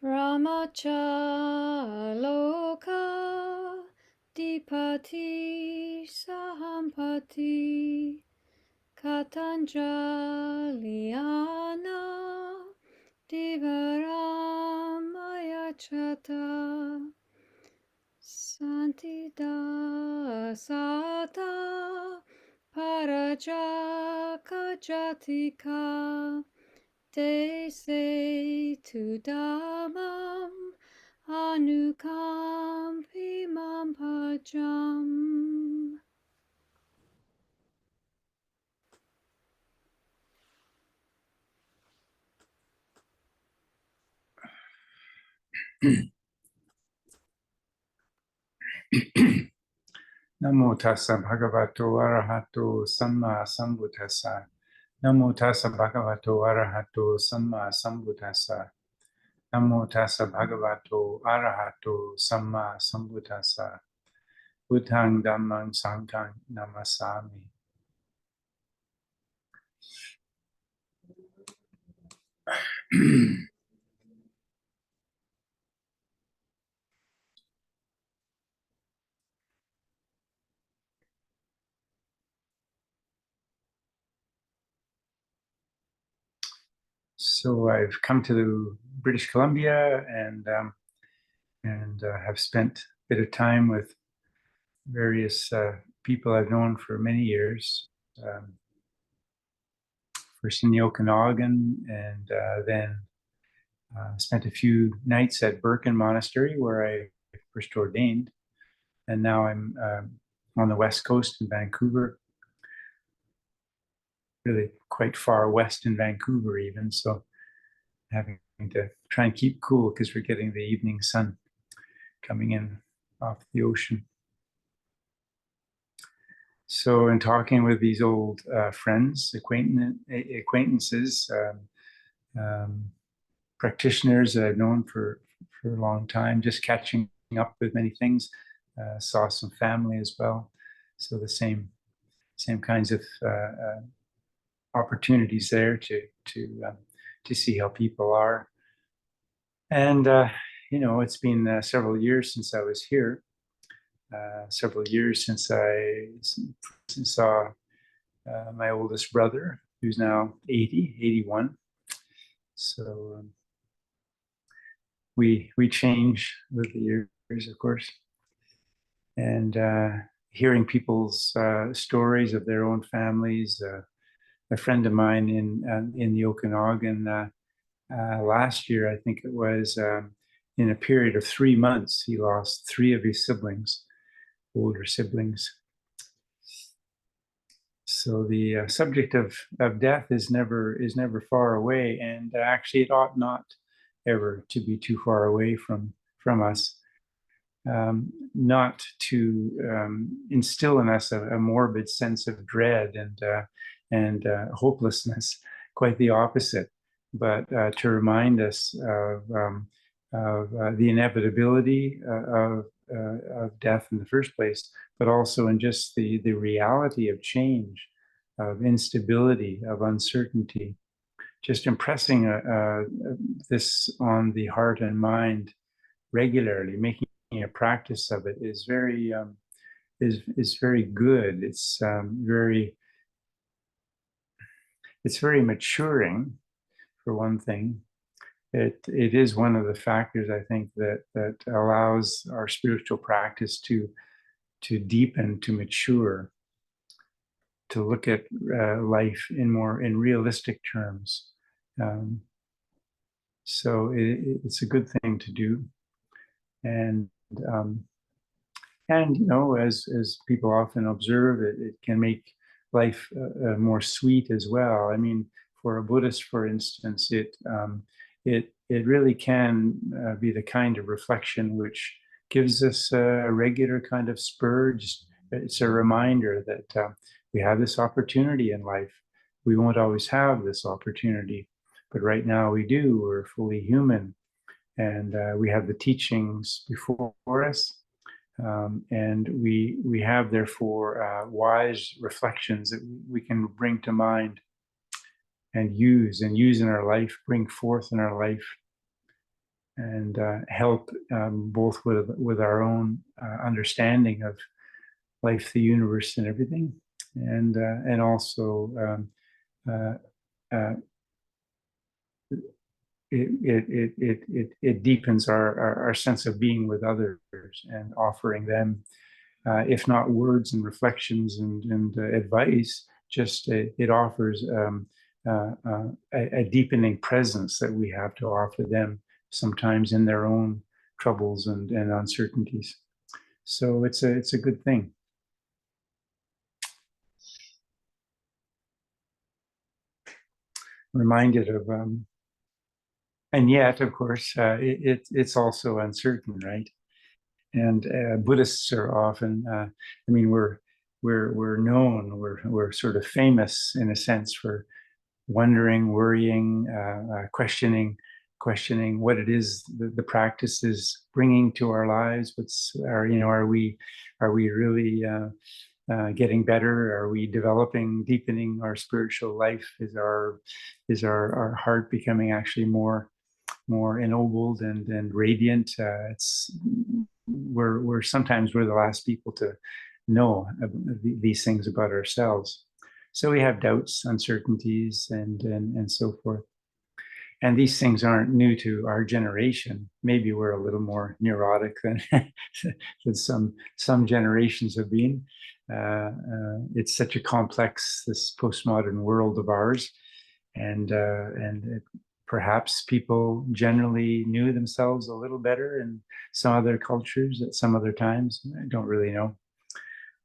Brahmachaloka Dipati Sahampati Katanjaliana Divaramayachata Santida Sata Parajaka Jatika Te Se Tu Dhammam Anukampi Mampajam. Namo tassa bhagavato arahato samma sambuddhassa. Namo tassa bhagavato arahato samma sambuddhassa. Namo tassa bhagavato arahato samma sambuddhassa. Buddhang dhammang sanghang namasami. So I've come to British Columbia and have spent a bit of time with various people I've known for many years. First in the Okanagan, and then spent a few nights at Birken Monastery, where I first ordained. And now I'm on the West Coast in Vancouver, really quite far west in Vancouver even. So having to try and keep cool because we're getting the evening sun coming in off the ocean. So in talking with these old friends, acquaintances, practitioners that I've known for a long time, just catching up with many things, saw some family as well. So the same kinds of opportunities there to see how people are. And it's been several years since I was here. Several years since I saw my oldest brother, who's now 81. So we change with the years, of course. And hearing people's stories of their own families. A friend of mine in the Okanagan last year, I think it was, in a period of 3 months, he lost 3 of his siblings, older siblings. So the subject of death is never far away, and actually it ought not ever to be too far away from us. Not to instill in us a morbid sense of dread and hopelessness, quite the opposite, but to remind us of the inevitability of death in the first place, but also in just the reality of change, of instability, of uncertainty. Just impressing this on the heart and mind regularly, making a practice of it is very good. It's very maturing, for one thing. It is one of the factors, I think, that allows our spiritual practice to deepen, to mature, to look at life in realistic terms. So it's a good thing to do, and as people often observe, it can make life more sweet as well. I mean, for a Buddhist, for instance, it really can be the kind of reflection which gives us a regular kind of spur. It's a reminder that we have this opportunity in life. We won't always have this opportunity, but right now we do. We're fully human, and we have the teachings before us. And we have, therefore, wise reflections that we can bring to mind and use in our life, bring forth in our life. help both with our own understanding of life, the universe, and everything, and also it deepens our sense of being with others and offering them, if not words and reflections and advice, just it offers a deepening presence that we have to offer them sometimes in their own troubles and uncertainties. So it's a good thing. Reminded of, and yet, of course, it's also uncertain, right? And Buddhists are often, I mean, we're known, we're sort of famous in a sense for wondering, worrying, questioning what it is the practice is bringing to our lives. Are we really getting better? Are we developing, deepening our spiritual life? Is our heart becoming actually more ennobled and radiant? We're sometimes the last people to know these things about ourselves. So we have doubts, uncertainties, and so forth. And these things aren't new to our generation. Maybe we're a little more neurotic than some generations have been. It's such a complex, this postmodern world of ours, and perhaps people generally knew themselves a little better in some other cultures at some other times. I don't really know.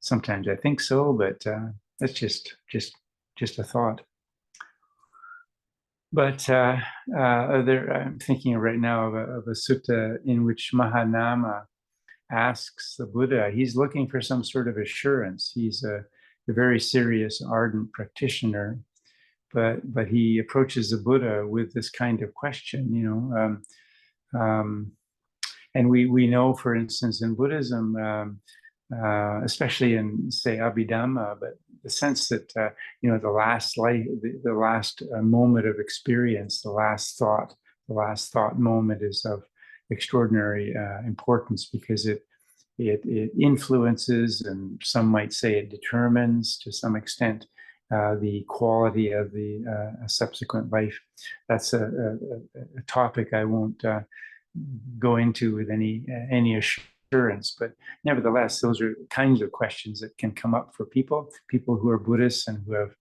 Sometimes I think so, but that's just a thought. But I'm thinking right now of a sutta in which Mahanama asks the Buddha, he's looking for some sort of assurance. He's a very serious, ardent practitioner, but he approaches the Buddha with this kind of question, and we know, for instance, in Buddhism, especially in, say, Abhidhamma, but the sense that the last life, the last moment of experience, the last thought moment is of extraordinary importance, because it influences, and some might say it determines to some extent, the quality of the subsequent life. That's a topic I won't go into with any assurance, but nevertheless, those are kinds of questions that can come up for people who are Buddhists and who have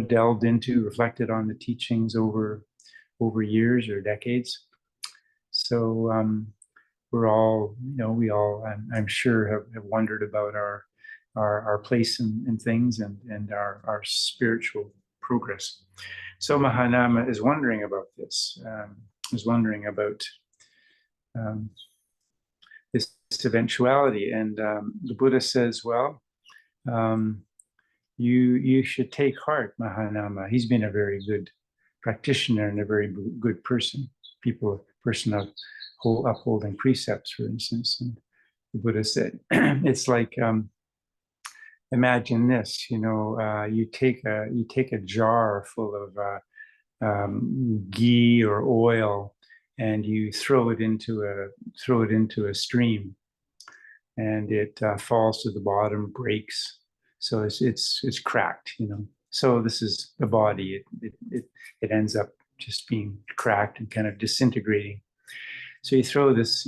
delved into, reflected on the teachings over years or decades. So we're all, we all, I'm sure, have wondered about our place in things and our spiritual progress. So Mahanama is wondering about this, is wondering about this eventuality. And the Buddha says, well, you should take heart, Mahanama. He's been a very good practitioner and a very good person, person of upholding precepts, for instance. And the Buddha said, it's like, imagine this, you take a jar full of ghee or oil, and you throw it into a stream, and it falls to the bottom, breaks, so it's cracked. So this is the body. It ends up just being cracked and kind of disintegrating. So you throw this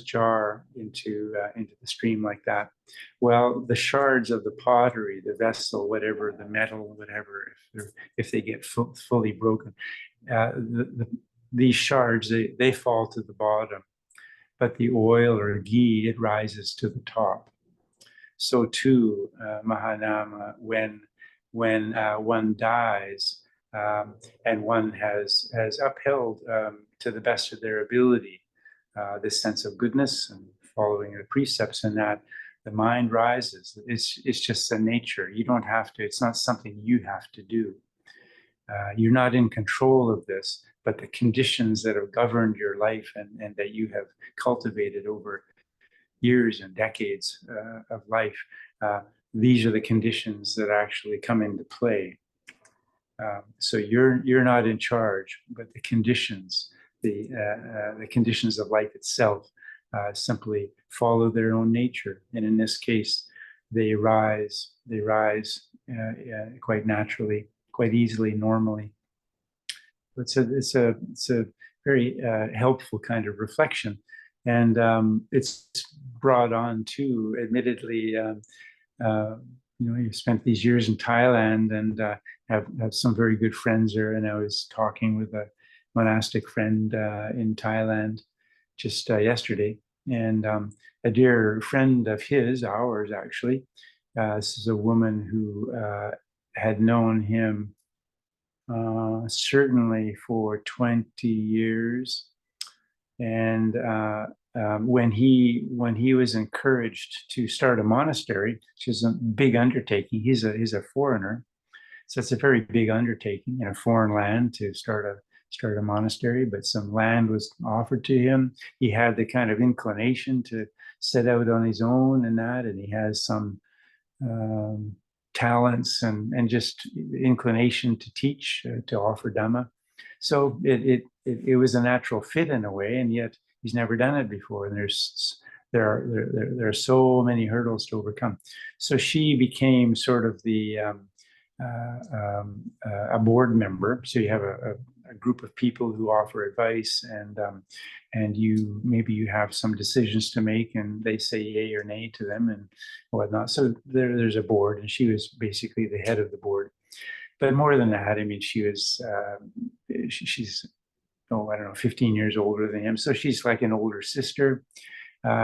jar into the stream like that. Well, the shards of the pottery, the vessel, whatever, the metal, whatever, if they get fully broken, these shards, they fall to the bottom, but the oil or ghee, it rises to the top. So too, Mahanama, when one dies, and one has upheld to the best of their ability this sense of goodness and following the precepts, and that the mind rises. It's just the nature. You don't have to. It's not something you have to do. You're not in control of this, but the conditions that have governed your life and that you have cultivated over years and decades of life, these are the conditions that actually come into play. So you're not in charge, but the conditions the conditions of life itself simply follow their own nature. And in this case, they rise quite naturally, quite easily, normally. It's a very helpful kind of reflection, and it's brought on too. Admittedly, you spent these years in Thailand and have some very good friends there. And I was talking with a monastic friend in Thailand just yesterday, and a dear friend of his, ours actually. This is a woman who had known him certainly for 20 years. And when he was encouraged to start a monastery, which is a big undertaking, he's a foreigner, so it's a very big undertaking in a foreign land to start a monastery. But some land was offered to him. He had the kind of inclination to set out on his own and that, and he has some talents and just inclination to teach, to offer Dhamma. So it was a natural fit in a way, and yet he's never done it before. And there are so many hurdles to overcome. So she became sort of a board member. So you have a group of people who offer advice, and you have some decisions to make, and they say yay or nay to them and whatnot. So there's a board, and she was basically the head of the board. But more than that, I mean, she's I don't know, 15 years older than him. So she's like an older sister.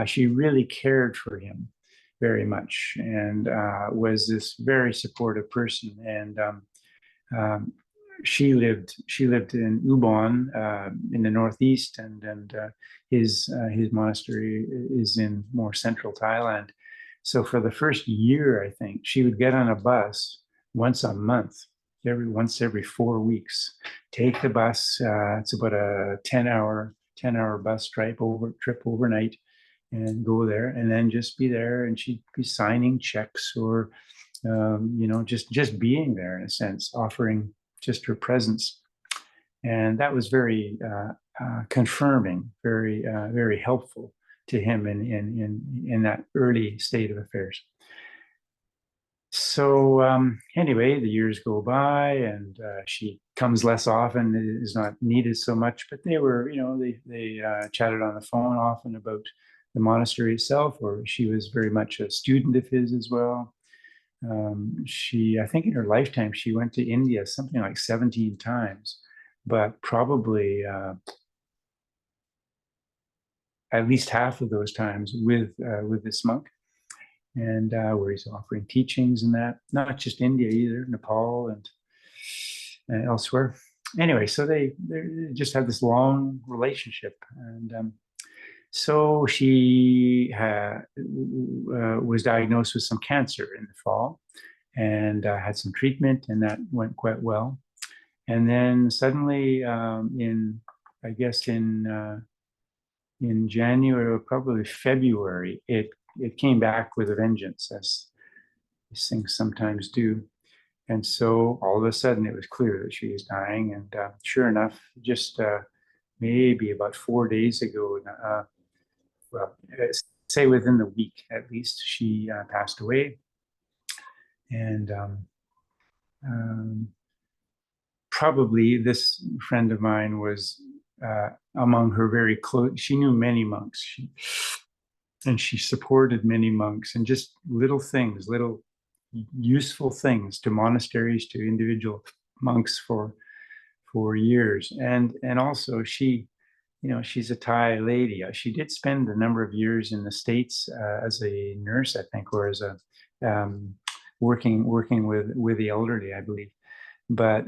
She really cared for him very much, and was this very supportive person. And she lived in Ubon in the northeast, and his monastery is in more central Thailand. So for the first year, I think she would get on a bus once a month, once every 4 weeks. Take the bus. It's about a 10-hour bus trip overnight, and go there, and then just be there. And she'd be signing checks, or just being there in a sense, offering just her presence. And that was very confirming, very helpful to him in that early state of affairs. So anyway, the years go by, and she comes less often, is not needed so much. But they were, they chatted on the phone often about the monastery itself, or she was very much a student of his as well. I think in her lifetime, she went to India something like 17 times, but probably at least half of those times with this monk, and where he's offering teachings and that, not just India either, Nepal and elsewhere. Anyway, so they just had this long relationship, and so she was diagnosed with some cancer in the fall, and had some treatment, and that went quite well. And then suddenly, I guess in January or probably February, it came back with a vengeance, as these things sometimes do. And so all of a sudden, it was clear that she was dying. And sure enough, just maybe about 4 days ago, say within the week at least, she passed away. And probably this friend of mine was among her very close. She knew many monks, and she supported many monks, and just little things, little useful things to monasteries, to individual monks for years. And also she, she's a Thai lady. She did spend a number of years in the States as a nurse, I think, or as a working with the elderly, I believe. But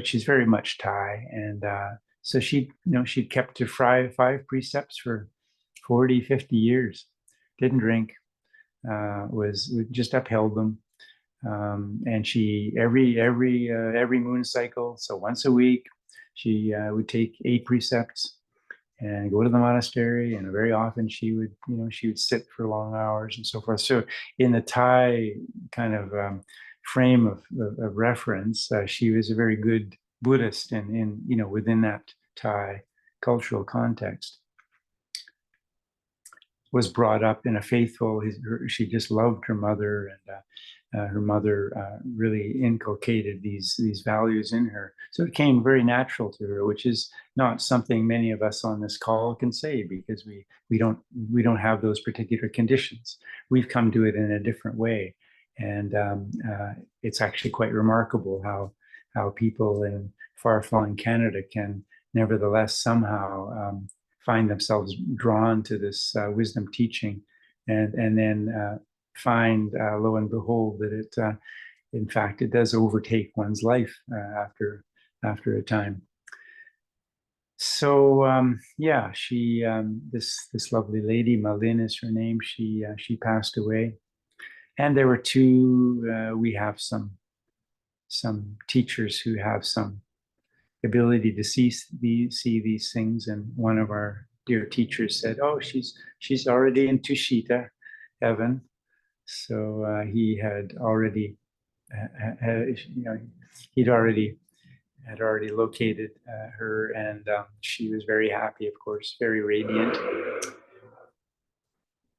she's very much Thai, and so she kept to five precepts for 40, 50 years. Didn't drink, was just upheld them. And she every moon cycle, so once a week, she would take 8 precepts and go to the monastery. And very often she would sit for long hours and so forth. So in the Thai kind of frame of reference, she was a very good Buddhist, and within that Thai cultural context, was brought up in a faithful. She just loved her mother, and her mother really inculcated these values in her. So it came very natural to her, which is not something many of us on this call can say, because we don't have those particular conditions. We've come to it in a different way, and it's actually quite remarkable how people in far-flung Canada can nevertheless somehow find themselves drawn to this wisdom teaching, and then find, lo and behold, that it, in fact, it does overtake one's life after a time. So yeah, she this lovely lady, Malin is her name. She passed away, and there were two. We have some teachers who have some ability to see these things. And one of our dear teachers said, "Oh, she's already in Tushita heaven." So he had already, he'd already located her, and she was very happy, of course, very radiant.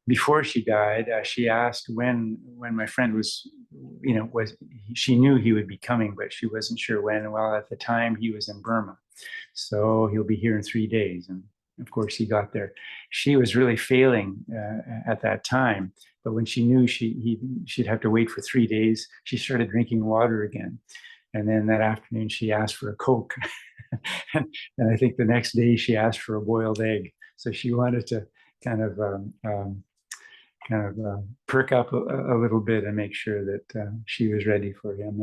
Before she died, she asked when my friend was, she knew he would be coming, but she wasn't sure when. Well, at the time he was in Burma, so he'll be here in 3 days. And of course he got there. She was really failing at that time, but when she knew she'd have to wait for 3 days, she started drinking water again. And then that afternoon she asked for a Coke. and I think the next day she asked for a boiled egg. So she wanted to kind of perk up a little bit and make sure that she was ready for him.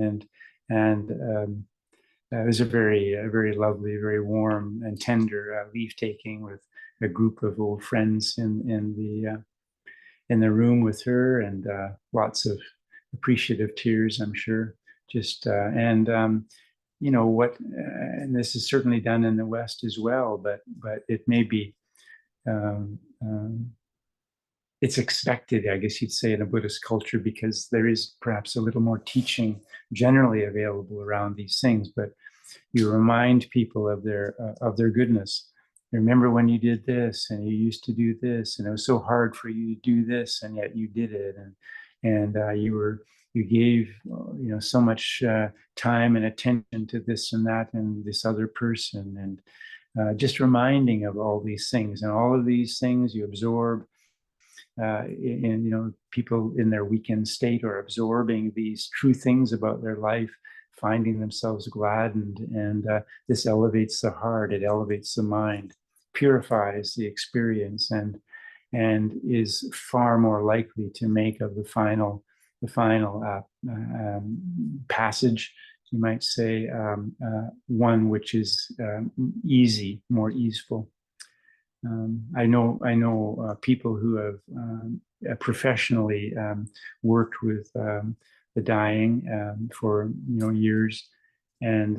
And it was a very lovely, very warm and tender leave taking with a group of old friends in the room with her, and lots of appreciative tears, I'm sure. Just and and this is certainly done in the West as well, but it may be. It's expected, I guess you'd say, in a Buddhist culture, because there is perhaps a little more teaching generally available around these things. But you remind people of their goodness. Remember when you did this, and you used to do this, and it was so hard for you to do this, and yet you did it, and you gave so much time and attention to this and that and this other person, and just reminding of all these things, and all of these things you absorb. People in their weakened state are absorbing these true things about their life, finding themselves gladdened, and this elevates the heart, it elevates the mind, purifies the experience, and is far more likely to make of the final passage, you might say, one which is easy, more easeful. I know people who have professionally worked with the dying for years, and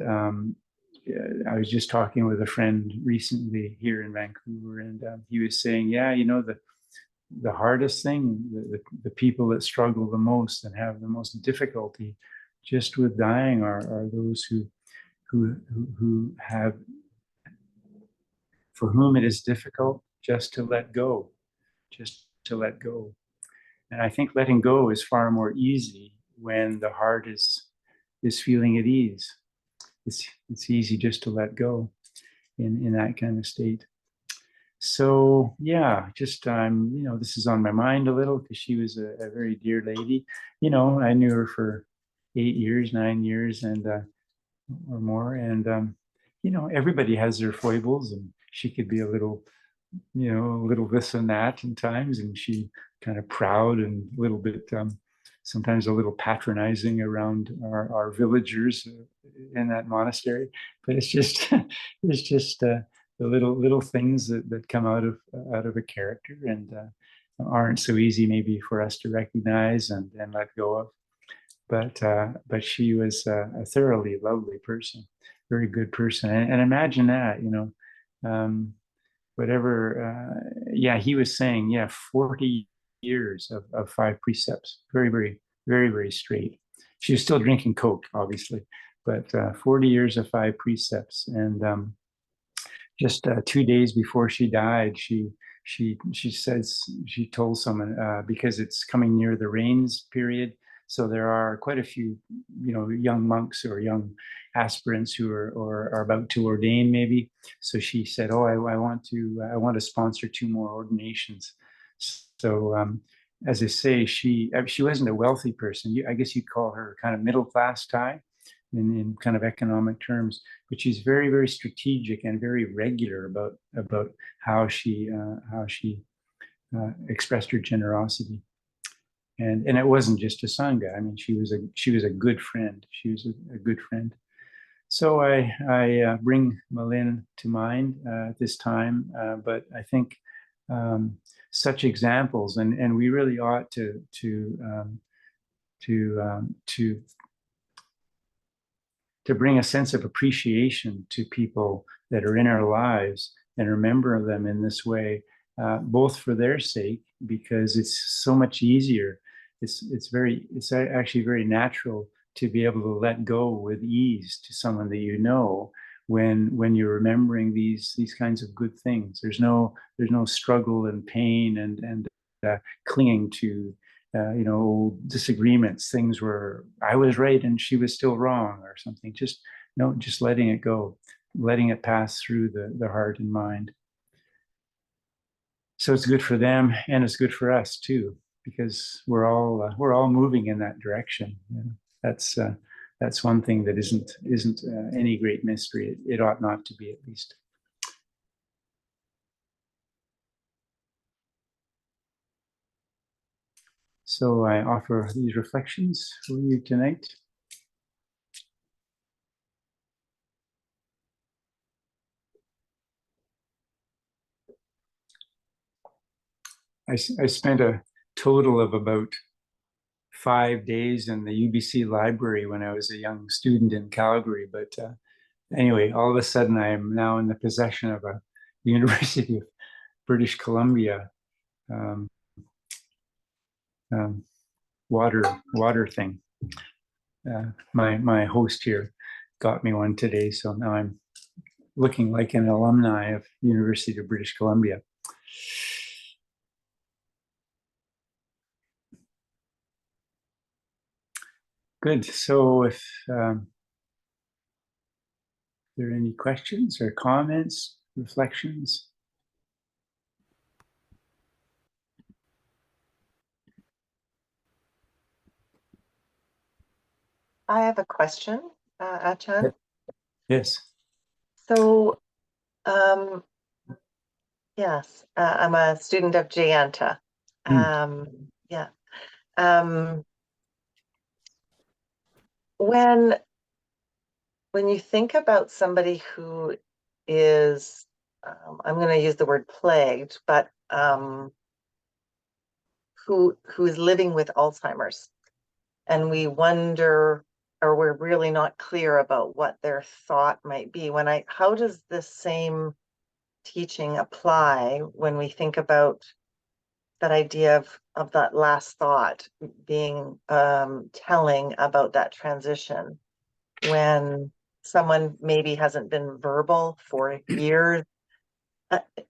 I was just talking with a friend recently here in Vancouver, and he was saying, yeah, the hardest thing, the people that struggle the most and have the most difficulty just with dying are those who have, for whom it is difficult just to let go, And I think letting go is far more easy when the heart is feeling at ease. It's easy just to let go in that kind of state. So yeah, just this is on my mind a little, because she was a very dear lady. I knew her for 8 years, 9 years, and or more, and everybody has their foibles, and she could be a little this and that in times, and she kind of proud and a little bit sometimes a little patronizing around our villagers in that monastery. But it's just the little things that come out of a character, and aren't so easy maybe for us to recognize and let go of. But she was a thoroughly lovely person, very good person, and imagine that, he was saying, 40 years of 5 precepts, very, very, very, very straight. She was still drinking Coke, obviously, but 40 years of 5 precepts, and just 2 days before she died, she says, she told someone, because it's coming near the rains period, so there are quite a few, young monks or young aspirants who are about to ordain, maybe. So she said, "Oh, I want to sponsor 2 more ordinations." So, as I say, she wasn't a wealthy person. I guess you'd call her kind of middle class Thai in kind of economic terms, but she's very, very strategic and very regular about how she expressed her generosity. And it wasn't just a sangha. I mean, she was a good friend. She was a good friend. So I bring Malin to mind at this time, but I think such examples, and we really ought to bring a sense of appreciation to people that are in our lives and remember them in this way, both for their sake, because it's so much easier. It's actually very natural to be able to let go with ease to someone that you know when you're remembering these kinds of good things. There's no struggle and pain and clinging to disagreements, things where I was right and she was still wrong or something. Just letting it go, letting it pass through the heart and mind. So it's good for them and it's good for us too, because we're all moving in that direction. That's one thing that isn't any great mystery. It ought not to be, at least. So I offer these reflections for you tonight. I spent a total of about 5 days in the UBC library when I was a young student in Calgary. But anyway, all of a sudden I am now in the possession of a University of British Columbia water thing. My host here got me one today, so now I'm looking like an alumni of University of British Columbia. Good. So if there are any questions or comments, reflections? I have a question, Ajahn. Yes. So, yes, I'm a student of Jayanta. Yeah. When you think about somebody who is, I'm going to use the word plagued, but who is living with Alzheimer's, and we wonder, or we're really not clear about what their thought might be. How does this same teaching apply when we think about that idea of that last thought being telling about that transition, when someone maybe hasn't been verbal for years?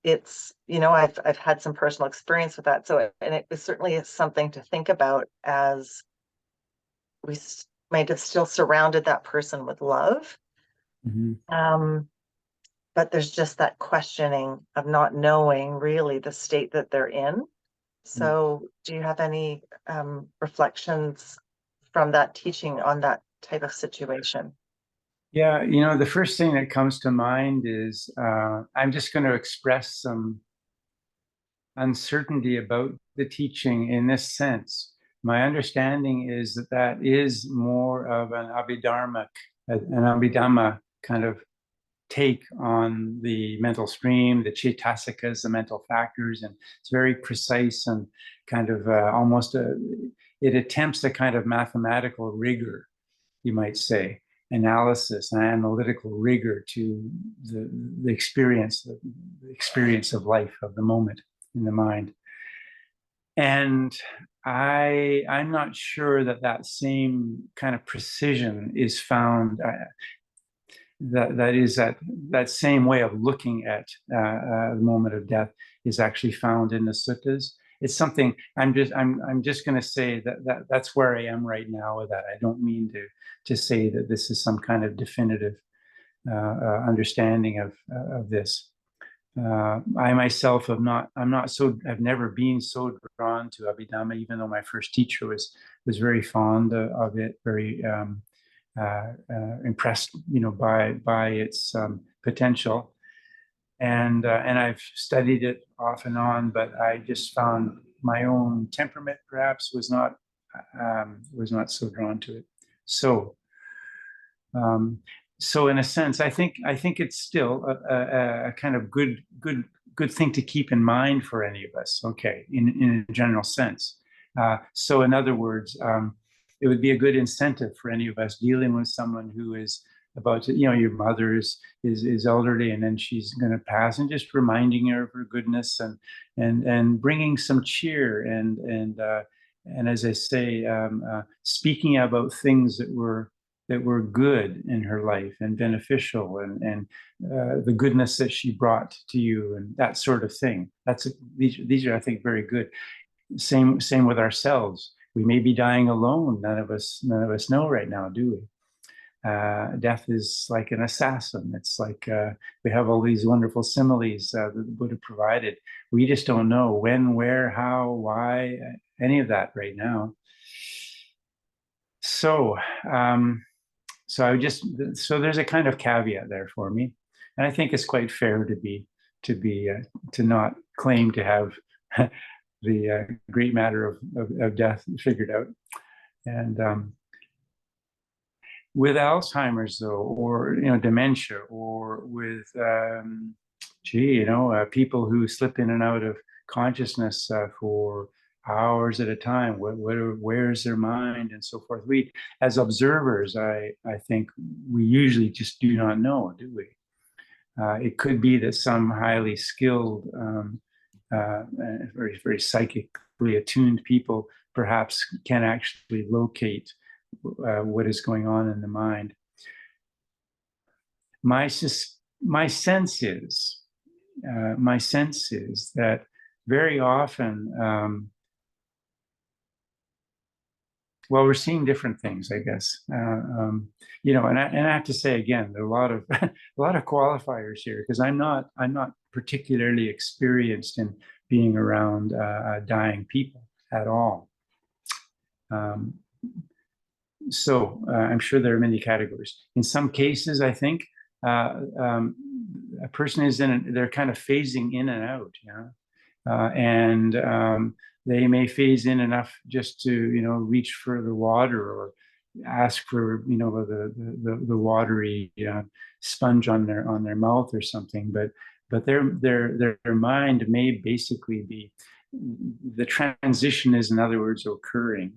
It's, I've had some personal experience with that. So, and it certainly is something to think about, as we might have still surrounded that person with love. Mm-hmm. But there's just that questioning of not knowing really the state that they're in. So do you have any reflections from that teaching on that type of situation? Yeah, the first thing that comes to mind is I'm just going to express some uncertainty about the teaching in this sense. My understanding is that is more of an Abhidhamma kind of take on the mental stream, the chaitasikas, the mental factors, and it's very precise and kind of it attempts a kind of mathematical rigor, you might say, analysis and analytical rigor to the experience of life, of the moment in the mind. And I'm not sure that same kind of precision is found. that same way of looking at the moment of death is actually found in the suttas. It's something I'm just going to say that's where I am right now with that. I don't mean to say that this is some kind of definitive understanding of this. I myself I've never been so drawn to Abhidhamma, even though my first teacher was very fond of it, very impressed, by its potential, and I've studied it off and on, but I just found my own temperament perhaps was not so drawn to it. So in a sense, I think it's still a kind of good thing to keep in mind for any of us. Okay, in a general sense. So in other words, it would be a good incentive for any of us dealing with someone who is about to, your mother is elderly and then she's going to pass, and just reminding her of her goodness and bringing some cheer and as I say, speaking about things that were good in her life and beneficial, and the goodness that she brought to you, and that sort of thing. These are, I think, very good. Same with ourselves. We may be dying alone. None of us know right now, do we? Death is like an assassin. It's like we have all these wonderful similes that the Buddha provided. We just don't know when, where, how, why, any of that right now. So there's a kind of caveat there for me, and I think it's quite fair to not claim to have the great matter of death figured out. And with Alzheimer's, though, or dementia, or with people who slip in and out of consciousness for hours at a time, where's their mind, and so forth. We, as observers, I think we usually just do not know, do we? It could be that some highly skilled, very, very psychically attuned people perhaps can actually locate what is going on in the mind. My sense is that very often, well, we're seeing different things, I guess. And I have to say again, there are a lot of a lot of qualifiers here, because I'm not particularly experienced in being around dying people at all. So I'm sure there are many categories. In some cases, I think a person is they're kind of phasing in and out, and they may phase in enough just to reach for the water, or ask for the watery sponge on their mouth or something, but their mind may basically be, the transition is, in other words, occurring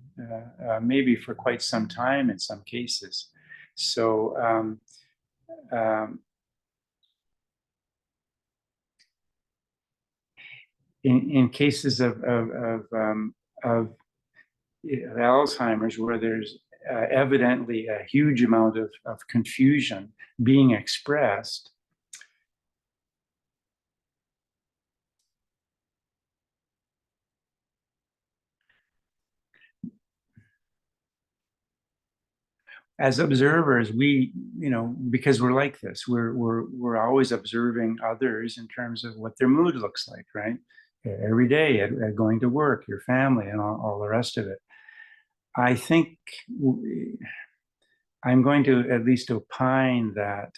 maybe for quite some time in some cases. So in cases of Alzheimer's, where there's evidently a huge amount of confusion being expressed, as observers, we, because we're like this, we're always observing others in terms of what their mood looks like, right? Every day at going to work, your family, and all the rest of it. I think I'm going to at least opine that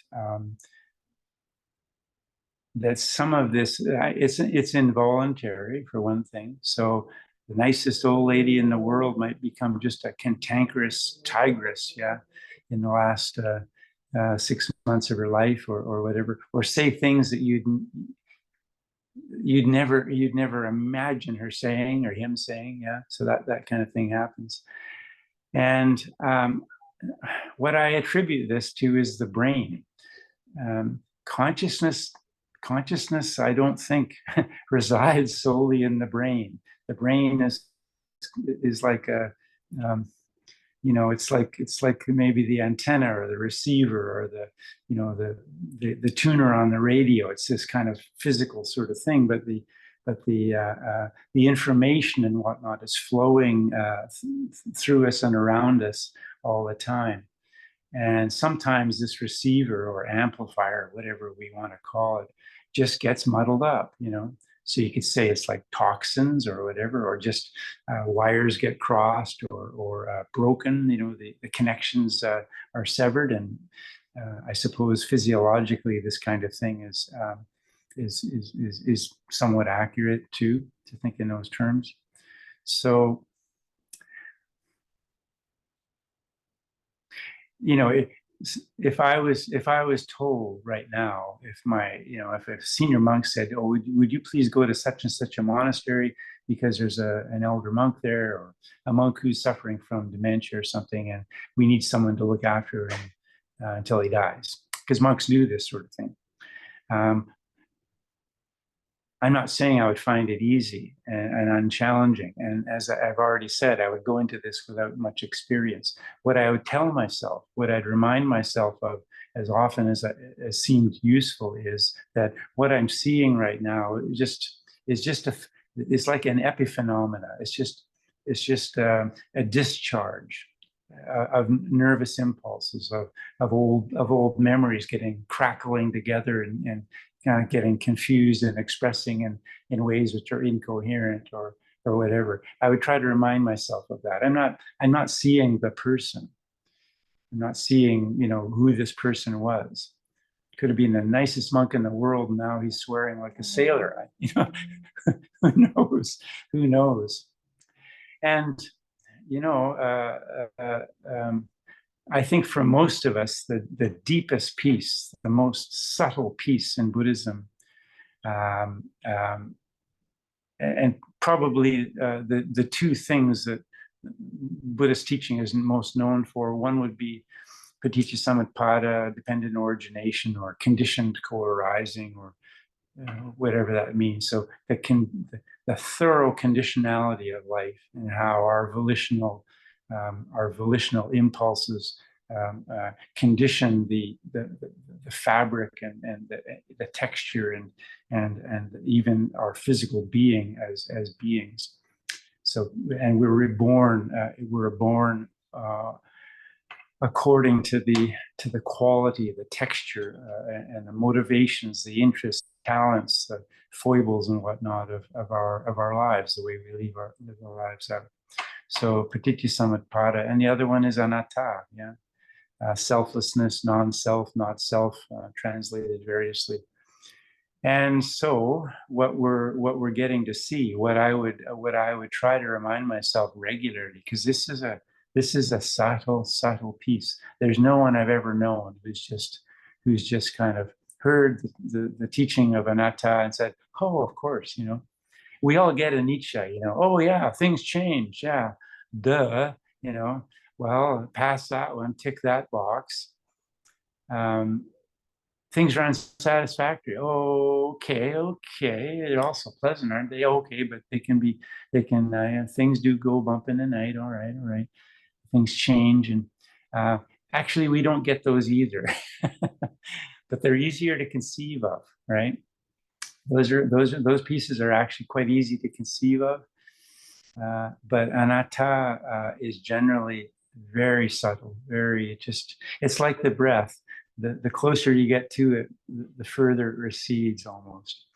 that some of this, it's involuntary, for one thing. So the nicest old lady in the world might become just a cantankerous tigress, in the last 6 months of her life, or whatever, or say things that you'd never imagine her saying or him saying, So that kind of thing happens. And what I attribute this to is the brain. Consciousness, I don't think resides solely in the brain. The brain is like it's like maybe the antenna or the receiver or the tuner on the radio. It's this kind of physical sort of thing, but the information and whatnot is flowing through us and around us all the time. And sometimes this receiver or amplifier, whatever we want to call it, just gets muddled up, So you could say it's like toxins or whatever, or just wires get crossed or broken. The connections are severed, and I suppose physiologically this kind of thing is somewhat accurate too, to think in those terms. So, if I was told right now, if a senior monk said, "Oh, would you please go to such and such a monastery because there's an elder monk there, or a monk who's suffering from dementia or something, and we need someone to look after him until he dies," because monks do this sort of thing. I'm not saying I would find it easy and unchallenging. And as I've already said, I would go into this without much experience. What I would tell myself, what I'd remind myself of as often as seemed useful, is that what I'm seeing right now it's like an epiphenomena. It's just a discharge of nervous impulses, of old memories crackling together and kind of getting confused and expressing in ways which are incoherent or whatever. I would try to remind myself of that. I'm not seeing the person. I'm not seeing, who this person was. Could have been the nicest monk in the world, and now he's swearing like a sailor. Who knows? Who knows? And I think for most of us, the deepest peace, the most subtle peace in Buddhism, and probably the two things that Buddhist teaching is most known for, one would be paticca dependent origination, or conditioned co-arising, or whatever that means. So the thorough conditionality of life, and how our volitional impulses condition the fabric and the texture and even our physical being as beings. So, and we're reborn. We're born according to the quality, the texture, and the motivations, the interests, talents, the foibles and whatnot of our lives, the way we live our lives out. So paticca, and the other one is anatta, selflessness, non-self, not self, translated variously. And so what we're getting to see, what I would try to remind myself regularly, because this is a subtle piece. There's no one I've ever known who's just kind of heard the teaching of anatta and said, "Oh, of course, we all get a Nietzsche, oh yeah, things change, yeah, duh, well, pass that one, tick that box. Things are unsatisfactory. Oh, okay, they're also pleasant, aren't they? Okay, but things do go bump in the night. All right. Things change, and actually, we don't get those either, but they're easier to conceive of, right? Those pieces are actually quite easy to conceive of, but anatta is generally very subtle, it's like the breath. The closer you get to it, the further it recedes almost.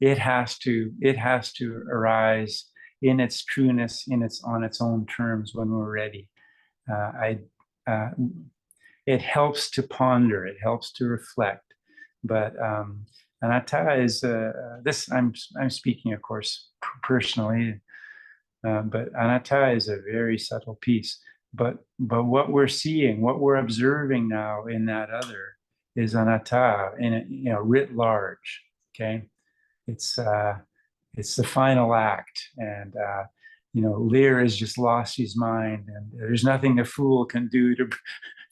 It has to arise in its trueness, on its own terms when we're ready. It helps to ponder, it helps to reflect, but anatta is this. I'm speaking, of course, personally, but anatta is a very subtle piece. But what we're seeing, what we're observing now in that other, is anatta in writ large. Okay, it's the final act, and Lear has just lost his mind, and there's nothing the fool can do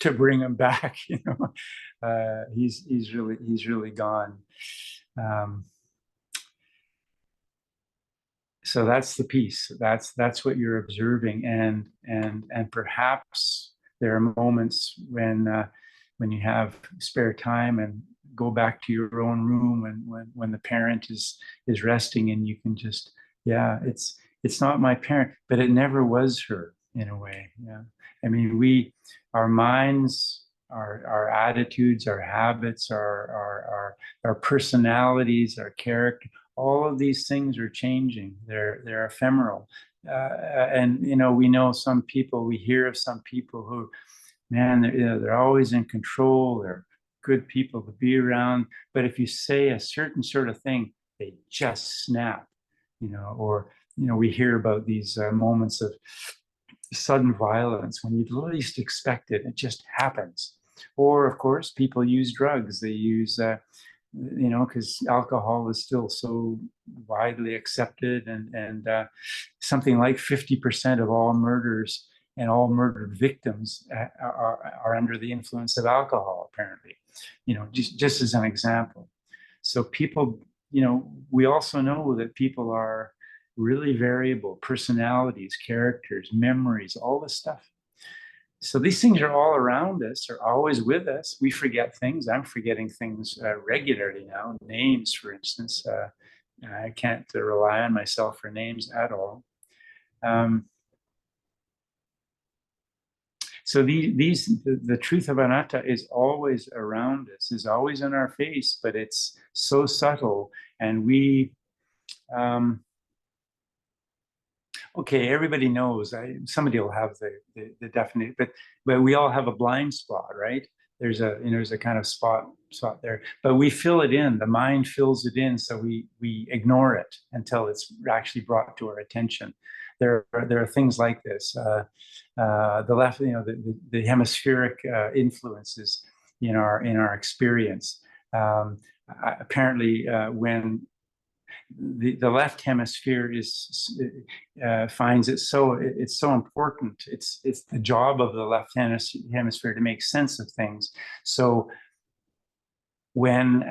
to bring him back. He's really gone. So that's the piece. That's what you're observing, and perhaps there are moments when you have spare time and go back to your own room, and when the parent is resting, and you can just, yeah, it's not my parent, but it never was her in a way. Yeah, I mean, our minds, our attitudes, our habits, our personalities, our character, all of these things are changing. They're ephemeral. And we know some people, we hear of some people who, man, they're always in control. They're good people to be around. But if you say a certain sort of thing, they just snap, or, we hear about these moments of sudden violence when you least expect it. It just happens. Or, of course, people use drugs. They use, because alcohol is still so widely accepted, and something like 50% of all murders and all murdered victims are under the influence of alcohol, apparently, just as an example. So people, we also know that people are really variable personalities, characters, memories, all this stuff. So these things are all around us, are always with us. We forget things. I'm forgetting things regularly now. Names, for instance. I can't rely on myself for names at all. So the truth of anatta is always around us, is always in our face, but it's so subtle, and we. Okay, everybody knows. Somebody will have the definite, but we all have a blind spot, right? There's a kind of spot there, but we fill it in. The mind fills it in, so we ignore it until it's actually brought to our attention. There are things like this. The left, the hemispheric influences in our experience. Apparently, when the left hemisphere finds it's so important. It's the job of the left hemisphere to make sense of things. So when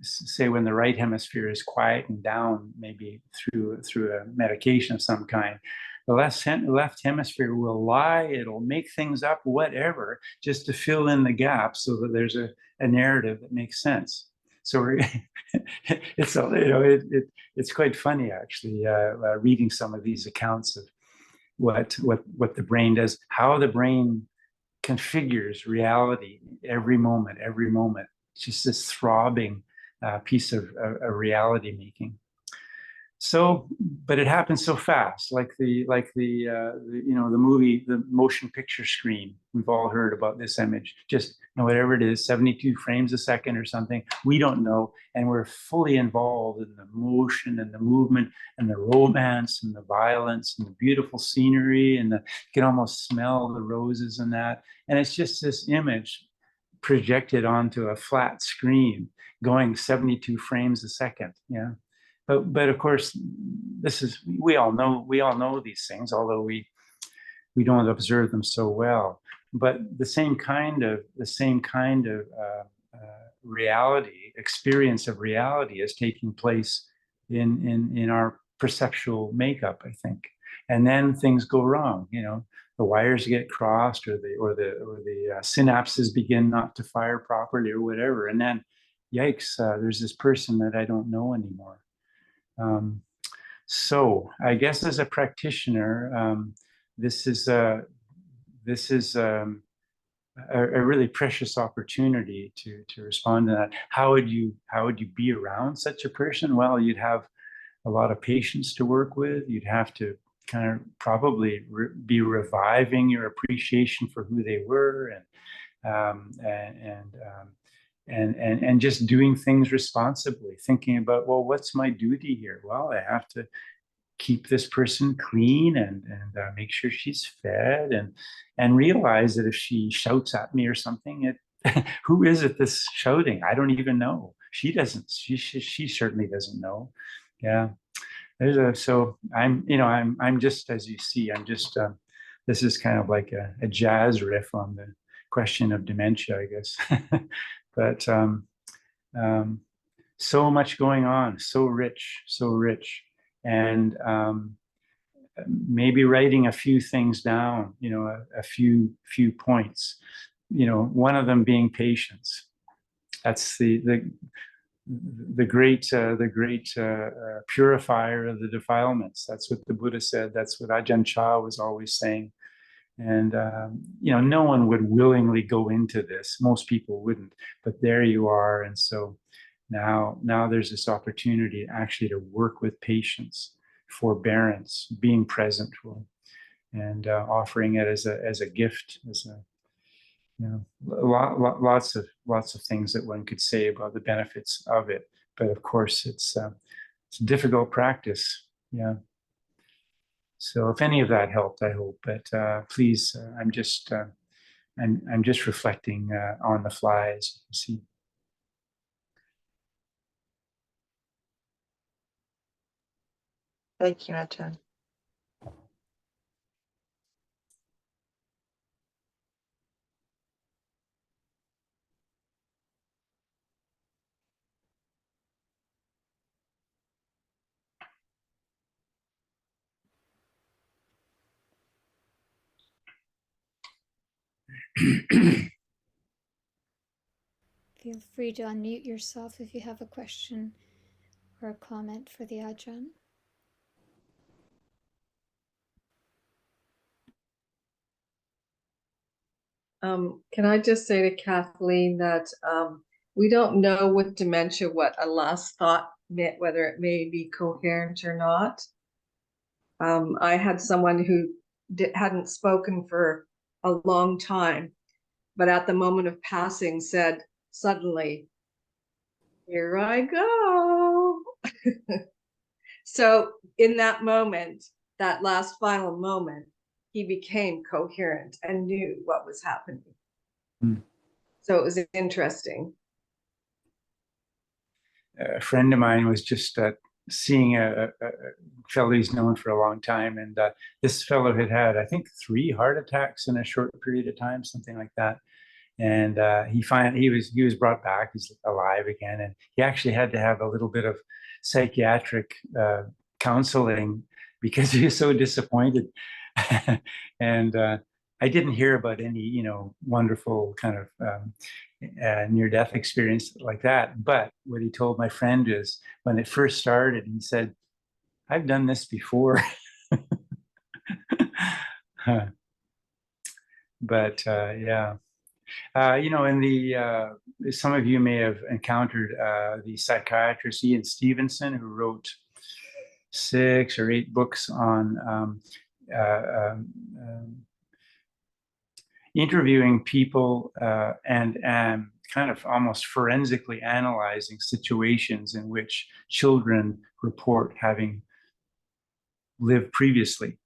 say when the right hemisphere is quietened down, maybe through a medication of some kind, the left hemisphere will lie. It'll make things up, whatever, just to fill in the gaps so that there's a narrative that makes sense. So it's quite funny, actually, reading some of these accounts of what the brain does, how the brain configures reality every moment. It's just this throbbing piece of reality making. So, but it happens so fast, like the movie, the motion picture screen. We've all heard about this image. Just whatever it is, 72 frames a second or something. We don't know, and we're fully involved in the motion and the movement and the romance and the violence and the beautiful scenery, and you can almost smell the roses and that. And it's just this image projected onto a flat screen, going 72 frames a second. Yeah. But of course, we all know these things, although we don't observe them so well. But the same kind of reality, experience of reality, is taking place in our perceptual makeup, I think. And then things go wrong. The wires get crossed, or the synapses begin not to fire properly, or whatever. And then, yikes! There's this person that I don't know anymore. So I guess as a practitioner, this is a really precious opportunity to respond to that. How would you be around such a person? Well, you'd have a lot of patience to work with. You'd have to kind of probably be reviving your appreciation for who they were, and just doing things responsibly, thinking about, well, what's my duty here? Well, I have to keep this person clean and make sure she's fed, and realize that if she shouts at me or something, who is it that's shouting? I don't even know. She doesn't. She certainly doesn't know. Yeah. So I'm just, as you see, I'm just this is kind of like a jazz riff on the question of dementia, I guess. But so much going on, so rich. and maybe writing a few things down, a few points, one of them being patience. That's the great purifier of the defilements. That's what the Buddha said. That's what Ajahn was always saying. And no one would willingly go into this. Most people wouldn't, but there you are. And so now there's this opportunity actually to work with patience, forbearance, being present, and offering it as a gift, as a lots of things that one could say about the benefits of it. But of course, it's a difficult practice. Yeah. So if any of that helped, I hope. But please, I'm just reflecting on the fly, as you can see. Thank you, Ajahn. Feel free to unmute yourself if you have a question or a comment for the Ajahn. Can I just say to Kathleen that we don't know with dementia what a last thought meant, whether it may be coherent or not. I had someone who hadn't spoken for a long time, but at the moment of passing said suddenly, "Here I go." So in that moment, that last final moment, he became coherent and knew what was happening. So it was interesting. A friend of mine was just seeing a fellow he's known for a long time, and this fellow had I think 3 heart attacks in a short period of time, something like that. And he was brought back. He's alive again, and he actually had to have a little bit of psychiatric counseling because he was so disappointed. And I didn't hear about any wonderful kind of near-death experience like that. But what he told my friend is, when it first started, he said, "I've done this before." But yeah. In the some of you may have encountered the psychiatrist Ian Stevenson, who wrote 6 or 8 books on interviewing people and kind of almost forensically analyzing situations in which children report having lived previously.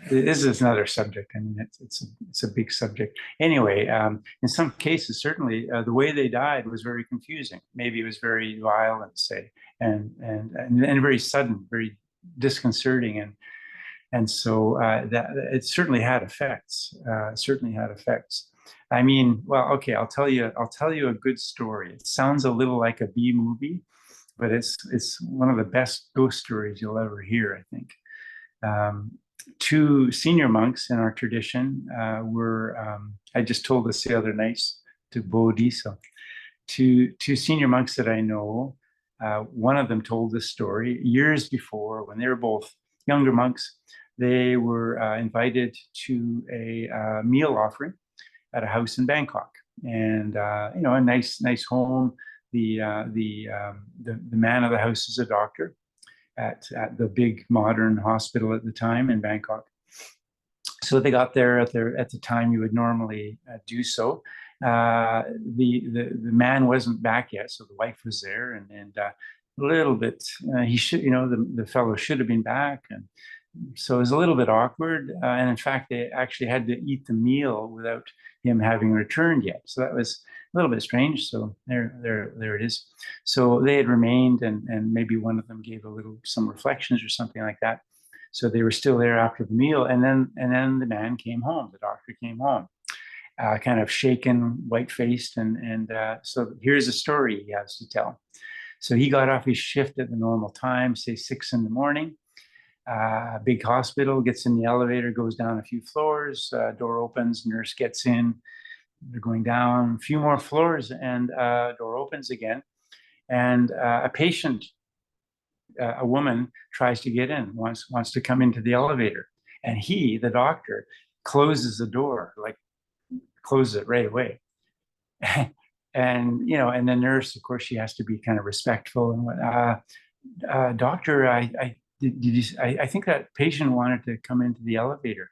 This is another subject. I mean, it's a big subject. Anyway, in some cases, certainly the way they died was very confusing. Maybe it was very violent, say, and very sudden, very disconcerting, and so that it certainly had effects. I mean, well, okay, I'll tell you a good story. It sounds a little like a B movie, but it's one of the best ghost stories you'll ever hear, I think. 2 senior monks in our tradition were, I just told this the other night to Bodhi, so 2 senior monks that I know, one of them told this story years before, when they were both younger monks. They were invited to a meal offering at a house in Bangkok, and a nice home. The man of the house is a doctor at the big modern hospital at the time in Bangkok. So they got there at the time you would normally do so. The man wasn't back yet, so the wife was there, and a little bit he should, the fellow should have been back, and so it was a little bit awkward. And in fact, they actually had to eat the meal without him having returned yet. So that was a little bit strange. So there it is. So they had remained, and maybe one of them gave some reflections or something like that. So they were still there after the meal. And then the man came home, the doctor came home, kind of shaken, white-faced. And so here's a story he has to tell. So he got off his shift at the normal time, say 6 in the morning. Big hospital, gets in the elevator, goes down a few floors, door opens, nurse gets in. They're going down a few more floors, and door opens again. And a patient, a woman, tries to get in, wants to come into the elevator. And he, the doctor, closes the door, like closes it right away. And, and the nurse, of course, she has to be kind of respectful. And doctor, I think that patient wanted to come into the elevator.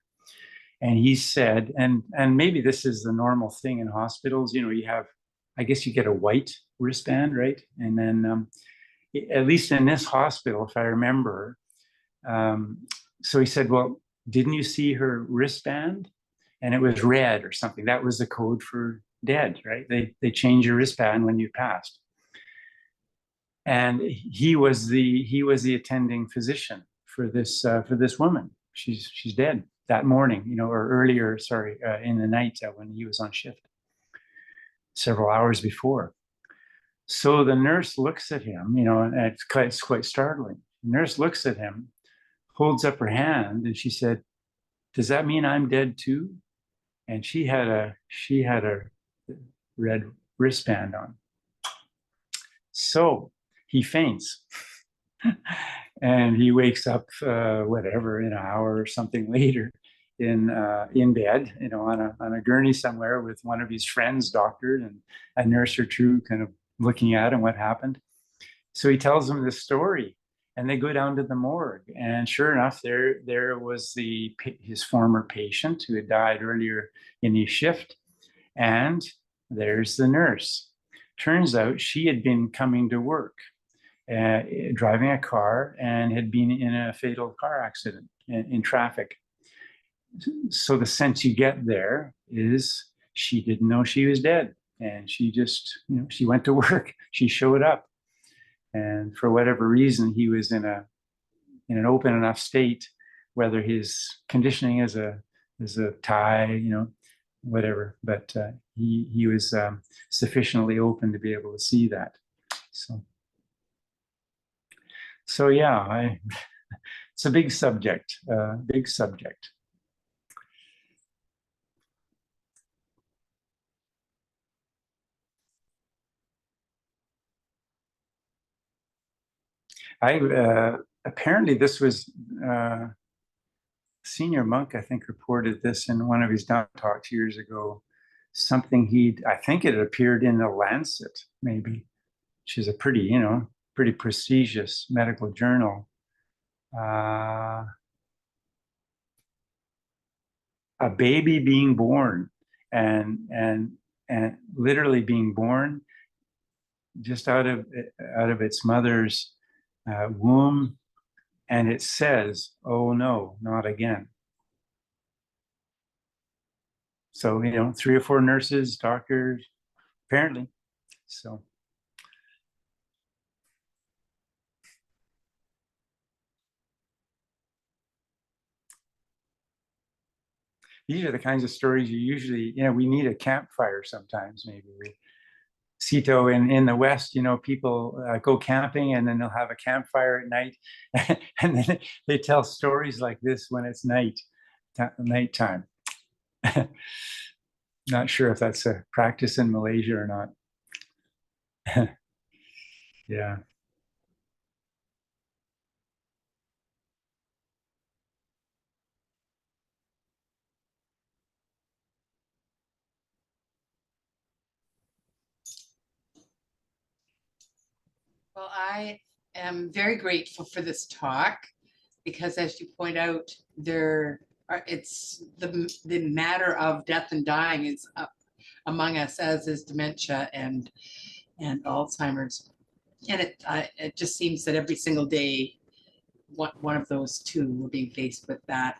And he said, and maybe this is the normal thing in hospitals, you have, I guess you get a white wristband, right? And then, at least in this hospital, if I remember, so he said, well, didn't you see her wristband? And it was red or something. That was the code for dead, right? They change your wristband when you passed. And he was the attending physician for this woman. She's dead that morning, or earlier, in the night when he was on shift, several hours before. So the nurse looks at him, and it's quite startling. The nurse looks at him, holds up her hand, and she said, "Does that mean I'm dead too?" And she had a red wristband on. So he faints. And he wakes up, whatever, in an hour or something later, in bed, on a gurney somewhere with one of his friends, doctor, and a nurse or two, kind of looking at him, what happened. So he tells them this story, and they go down to the morgue, and sure enough, there was his former patient who had died earlier in his shift, and there's the nurse. Turns out she had been coming to work, driving a car, and had been in a fatal car accident in traffic. So the sense you get there is she didn't know she was dead, and she just, she went to work, she showed up, and for whatever reason, he was in an open enough state, whether his conditioning is a tie, whatever, but he was sufficiently open to be able to see that. So yeah, it's a big subject, big subject. Apparently this was senior monk, I think, reported this in one of his Dhamma talks years ago. Something I think it appeared in the Lancet, maybe, which is a pretty prestigious medical journal. A baby being born and literally being born just out of its mother's womb, and it says, "Oh no, not again." So 3 or 4 nurses, doctors, apparently. So these are the kinds of stories you usually, we need a campfire sometimes, maybe. Sito in the West, people go camping and then they'll have a campfire at night, and then they tell stories like this when it's nighttime. Not sure if that's a practice in Malaysia or not. Yeah. Well, I am very grateful for this talk because, as you point out, it's the matter of death and dying is among us, as is dementia and Alzheimer's, and it just seems that every single day, one of those two we're being faced with that.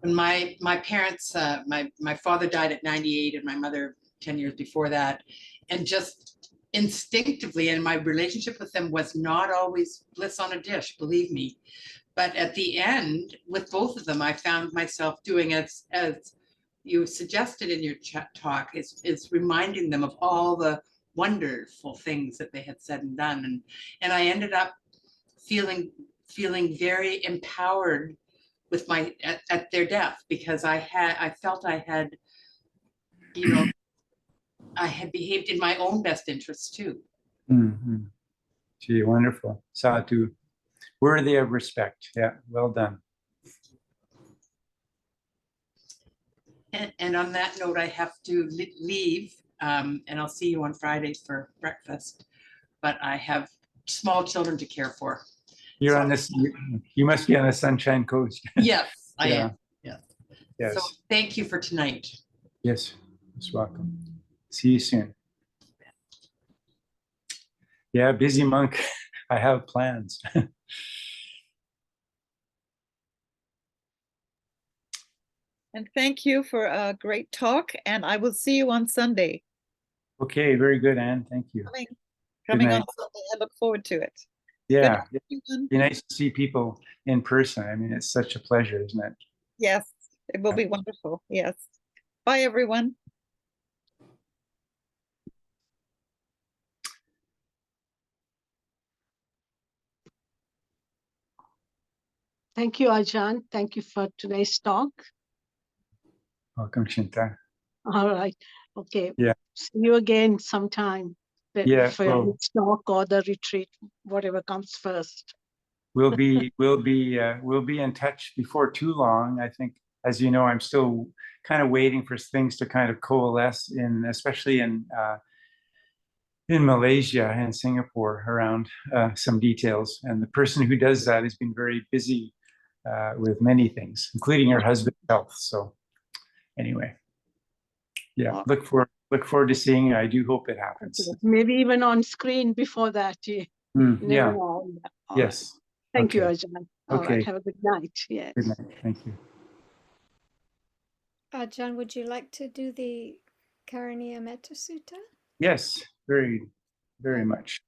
When my parents, my father died at 98, and my mother 10 years before that, and just instinctively, and my relationship with them was not always bliss on a dish, believe me, But at the end, with both of them, I found myself doing as you suggested in your chat talk, is reminding them of all the wonderful things that they had said and done. And I ended up feeling very empowered with my at their death, because I felt I had, you know, I had behaved in my own best interests too. Mm-hmm. Gee, wonderful. Sadhu. Worthy of respect. Yeah, well done. And on that note, I have to leave, and I'll see you on Friday for breakfast. But I have small children to care for. You're So, on this, you must be on the Sunshine Coast. yes, I Yeah. am. Yes. Yes. So thank you for tonight. Yes. Most welcome. See you soon. Yeah, busy monk. I have plans. And thank you for a great talk, and I will see you on Sunday. Okay, very good, Anne. Thank you. Coming night. on Sunday. I look forward to it. Yeah, Good night, everyone. be nice to see people in person. I mean, it's such a pleasure, isn't it? Yes, it will be wonderful. Yes. Bye, everyone. Thank you, Ajahn. Thank you for today's talk. Welcome, Shinta. All right. Okay. Yeah. See you again sometime Yeah, for well, the talk or the retreat, whatever comes first. we'll be in touch before too long. I think, as you know, I'm still kind of waiting for things to kind of coalesce especially in Malaysia and Singapore around some details. And the person who does that has been very busy with many things, including her husband's health. So anyway, yeah, look forward to seeing you. I do hope it happens. Maybe even on screen before that. Yeah. Yeah. All Yes. right. Thank you, Okay. Ajahn. All right. Have a good night. Yes. Good night. Thank you. Ajahn, would you like to do the Karaniya Metta Sutta? Yes, very, very much.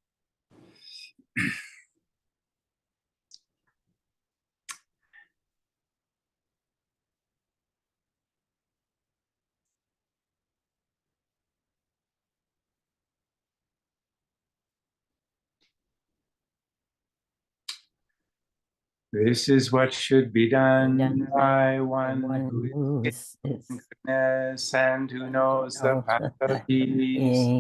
This is what should be done by one who is goodness and who knows the path of peace.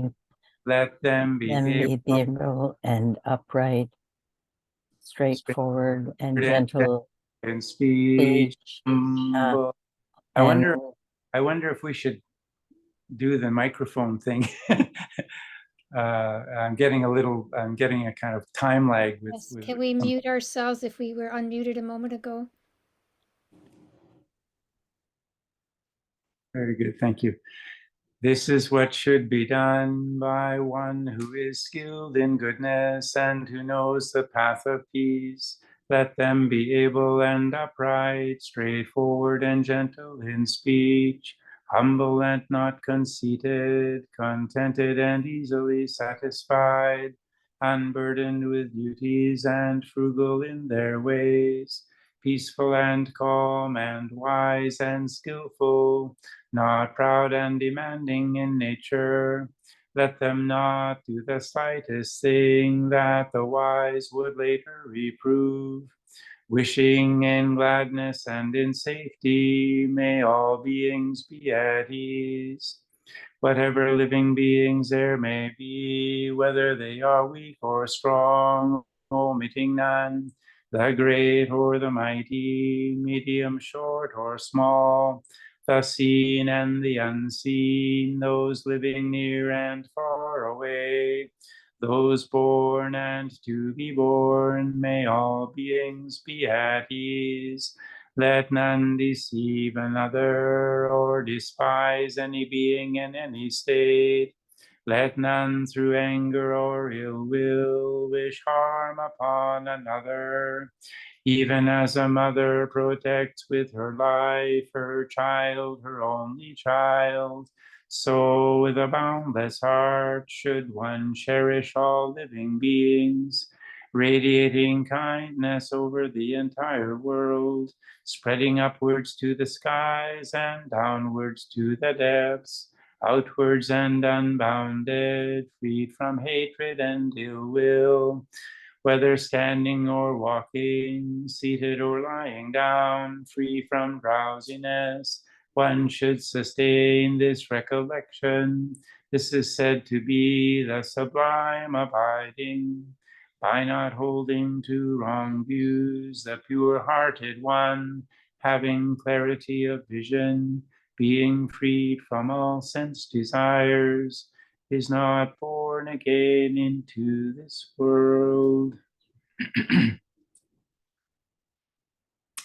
Let them be able and upright, straightforward and gentle in speech. Humble. I wonder if we should do the microphone thing. I'm getting a kind of time lag with. Yes. Can we mute ourselves if we were unmuted a moment ago? Very good, thank you. This is what should be done by one who is skilled in goodness and who knows the path of peace. Let them be able and upright, straightforward and gentle in speech, humble and not conceited, contented and easily satisfied, unburdened with duties and frugal in their ways, peaceful and calm and wise and skillful, not proud and demanding in nature. Let them not do the slightest thing that the wise would later reprove. Wishing in gladness and in safety, may all beings be at ease. Whatever living beings there may be, whether they are weak or strong, omitting none, the great or the mighty, medium, short, or small, the seen and the unseen, those living near and far away, those born and to be born, may all beings be at ease. Let none deceive another or despise any being in any state. Let none through anger or ill will wish harm upon another. Even as a mother protects with her life her child, her only child, so with a boundless heart should one cherish all living beings. radiating kindness over the entire world, spreading upwards to the skies and downwards to the depths, outwards and unbounded, freed from hatred and ill will. Whether standing or walking, seated or lying down, free from drowsiness, one should sustain this recollection. This is said to be the sublime abiding. By not holding to wrong views, the pure-hearted one, having clarity of vision, being freed from all sense desires, is not born again into this world.